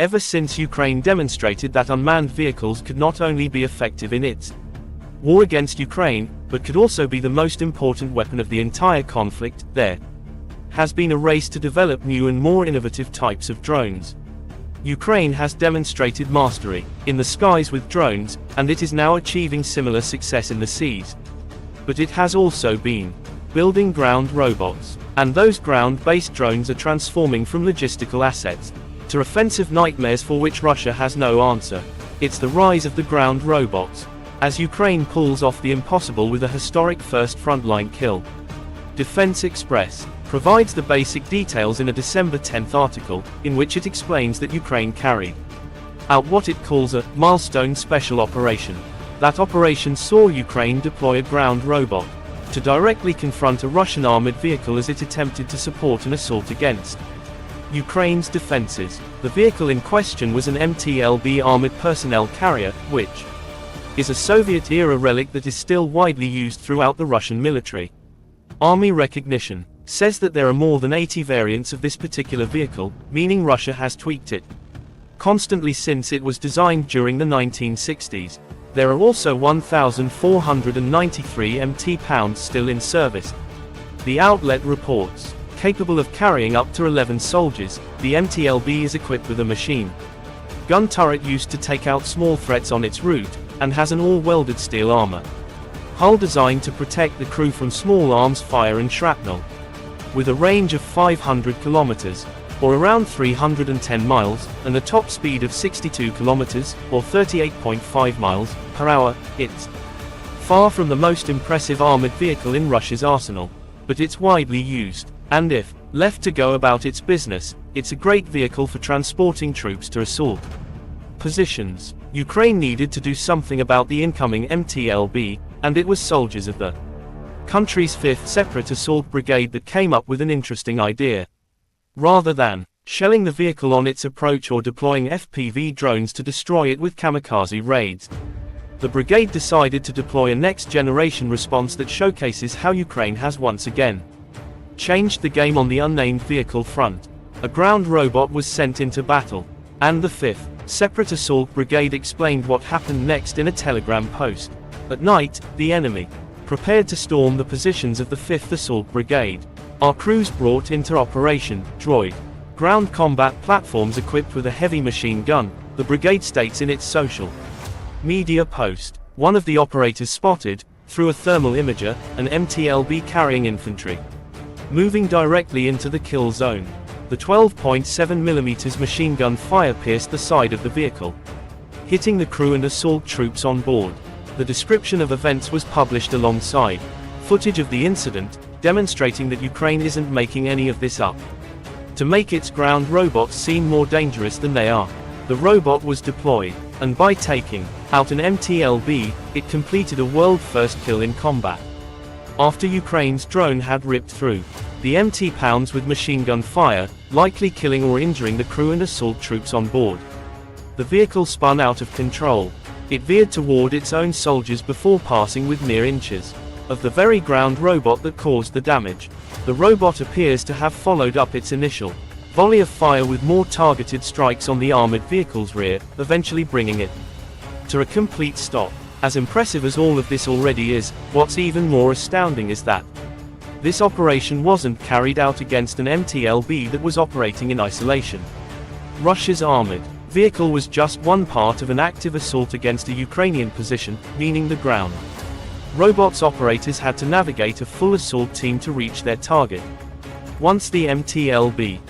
ever since Ukraine demonstrated that unmanned vehicles could not only be effective in its war against Ukraine, but could also be the most important weapon of the entire conflict. There has been a race to develop new and more innovative types of drones. Ukraine has demonstrated mastery in the skies with drones, and it is now achieving similar success in the seas. But it has also been building ground robots, and those ground-based drones are transforming from logistical assets to offensive nightmares for which Russia has no answer. It's the rise of the ground robots, as Ukraine pulls off the impossible with a historic first frontline kill. Defense Express provides the basic details in a December 10th article, in which it explains that Ukraine carried out what it calls a milestone special operation. That operation saw Ukraine deploy a ground robot to directly confront a Russian armored vehicle as it attempted to support an assault against Ukraine's defenses. The vehicle in question was an MTLB armored personnel carrier, which is a Soviet-era relic that is still widely used throughout the Russian military. Army recognition says that there are more than 80 variants of this particular vehicle, meaning Russia has tweaked it constantly since it was designed during the 1960s. There are also 1,493 MT-pounds still in service. The outlet reports, capable of carrying up to 11 soldiers, the MTLB is equipped with a machine gun turret used to take out small threats on its route, and has an all-welded steel armor hull designed to protect the crew from small arms fire and shrapnel. With a range of 500 kilometers, or around 310 miles, and a top speed of 62 kilometers, or 38.5 miles, per hour, it's far from the most impressive armored vehicle in Russia's arsenal, but it's widely used, and if left to go about its business, it's a great vehicle for transporting troops to assault positions. Ukraine needed to do something about the incoming MTLB, and it was soldiers of the country's 5th Separate Assault Brigade that came up with an interesting idea. Rather than shelling the vehicle on its approach or deploying FPV drones to destroy it with kamikaze raids, the brigade decided to deploy a next-generation response that showcases how Ukraine has once again changed the game on the unnamed vehicle front. A ground robot was sent into battle, and the 5th Separate Assault Brigade explained what happened next in a telegram post. At night, the enemy prepared to storm the positions of the 5th Assault Brigade. Our crews brought into operation droid ground combat platforms equipped with a heavy machine gun, the brigade states in its social media post. One of the operators spotted, through a thermal imager, an MTLB carrying infantry moving directly into the kill zone. The 12.7mm machine gun fire pierced the side of the vehicle, hitting the crew and assault troops on board. The description of events was published alongside footage of the incident, demonstrating that Ukraine isn't making any of this up to make its ground robots seem more dangerous than they are. The robot was deployed, and by taking out an MTLB, it completed a world-first kill in combat. After Ukraine's drone had ripped through the MT-pounds with machine gun fire, likely killing or injuring the crew and assault troops on board. The vehicle spun out of control. It veered toward its own soldiers before passing with mere inches of the very ground robot that caused the damage. The robot appears to have followed up its initial volley of fire with more targeted strikes on the armored vehicle's rear, eventually bringing it to a complete stop. As impressive as all of this already is, what's even more astounding is that this operation wasn't carried out against an MTLB that was operating in isolation. Russia's armored vehicle was just one part of an active assault against a Ukrainian position, meaning the ground robots operators had to navigate a full assault team to reach their target. Once the MTLB